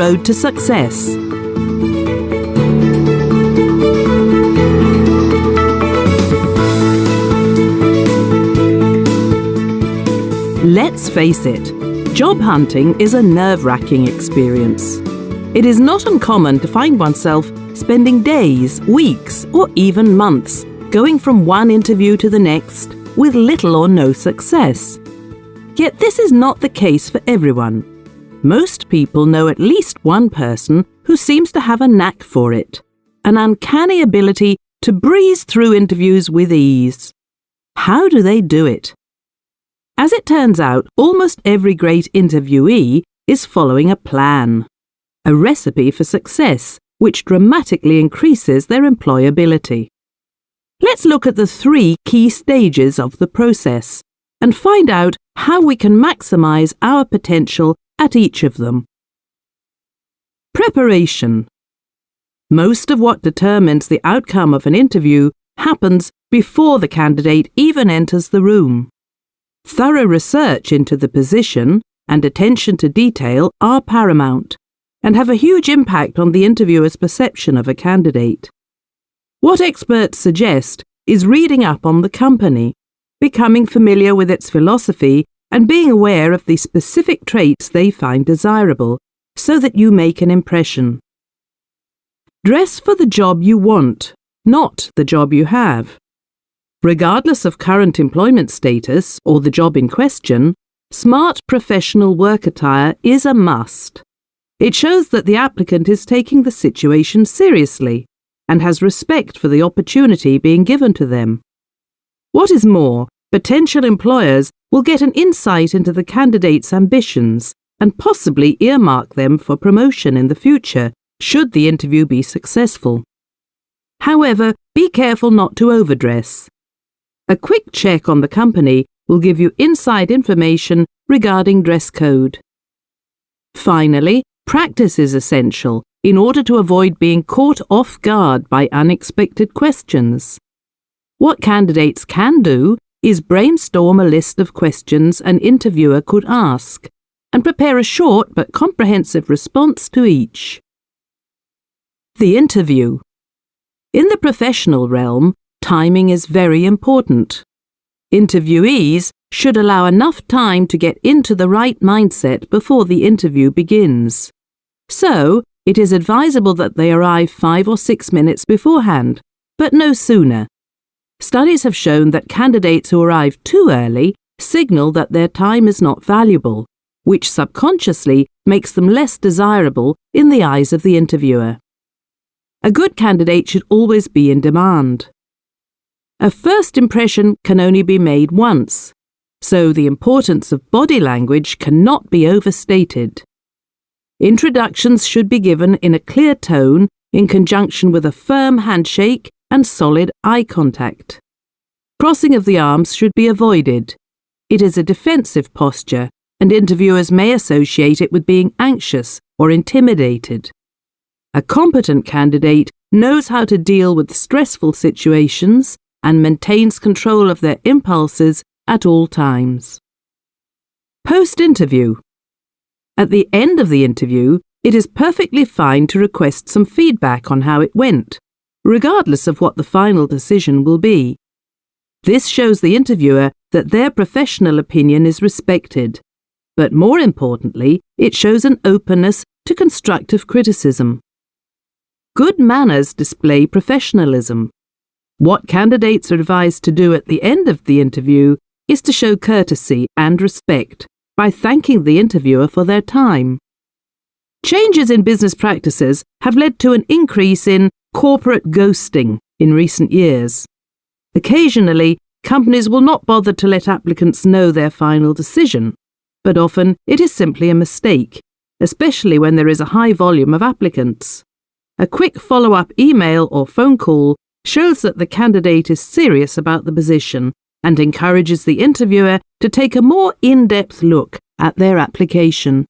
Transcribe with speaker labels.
Speaker 1: road to success. Let's face it, job hunting is a nerve-wracking experience. It is not uncommon to find oneself spending days, weeks, or even months going from one interview to the next with little or no success. Yet this is not the case for everyone. Most people know at least one person who seems to have a knack for it, an uncanny ability to breeze through interviews with ease. How do they do it? As it turns out, almost every great interviewee is following a plan, a recipe for success which dramatically increases their employability. Let's look at the 3 key stages of the process and find out how we can maximize our potential at each of them. Preparation. Most of what determines the outcome of an interview happens before the candidate even enters the room. Thorough research into the position and attention to detail are paramount and have a huge impact on the interviewer's perception of a candidate. What experts suggest is reading up on the company, becoming familiar with its philosophy, and being aware of the specific traits they find desirable so that you make an impression. Dress for the job you want, not the job you have. Regardless of current employment status or the job in question, smart professional work attire is a must. It shows that the applicant is taking the situation seriously and has respect for the opportunity being given to them. What is more, potential employers will get an insight into the candidate's ambitions and possibly earmark them for promotion in the future, should the interview be successful. However, be careful not to overdress. A quick check on the company will give you inside information regarding dress code. Finally, practice is essential in order to avoid being caught off guard by unexpected questions. What candidates can do is brainstorm a list of questions an interviewer could ask and prepare a short but comprehensive response to each. The interview. In the professional realm, timing is very important. Interviewees should allow enough time to get into the right mindset before the interview begins. So, it is advisable that they arrive 5 or 6 minutes beforehand, but no sooner. Studies have shown that candidates who arrive too early signal that their time is not valuable, which subconsciously makes them less desirable in the eyes of the interviewer. A good candidate should always be in demand. A first impression can only be made once, so the importance of body language cannot be overstated. Introductions should be given in a clear tone in conjunction with a firm handshake and solid eye contact. Crossing of the arms should be avoided. It is a defensive posture, and interviewers may associate it with being anxious or intimidated. A competent candidate knows how to deal with stressful situations and maintains control of their impulses at all times. Post-interview. At the end of the interview, it is perfectly fine to request some feedback on how it went, regardless of what the final decision will be. This shows the interviewer that their professional opinion is respected, but more importantly, it shows an openness to constructive criticism. Good manners display professionalism. What candidates are advised to do at the end of the interview is to show courtesy and respect by thanking the interviewer for their time. Changes in business practices have led to an increase in corporate ghosting in recent years. Occasionally, companies will not bother to let applicants know their final decision, but often it is simply a mistake, especially when there is a high volume of applicants. A quick follow-up email or phone call shows that the candidate is serious about the position and encourages the interviewer to take a more in-depth look at their application.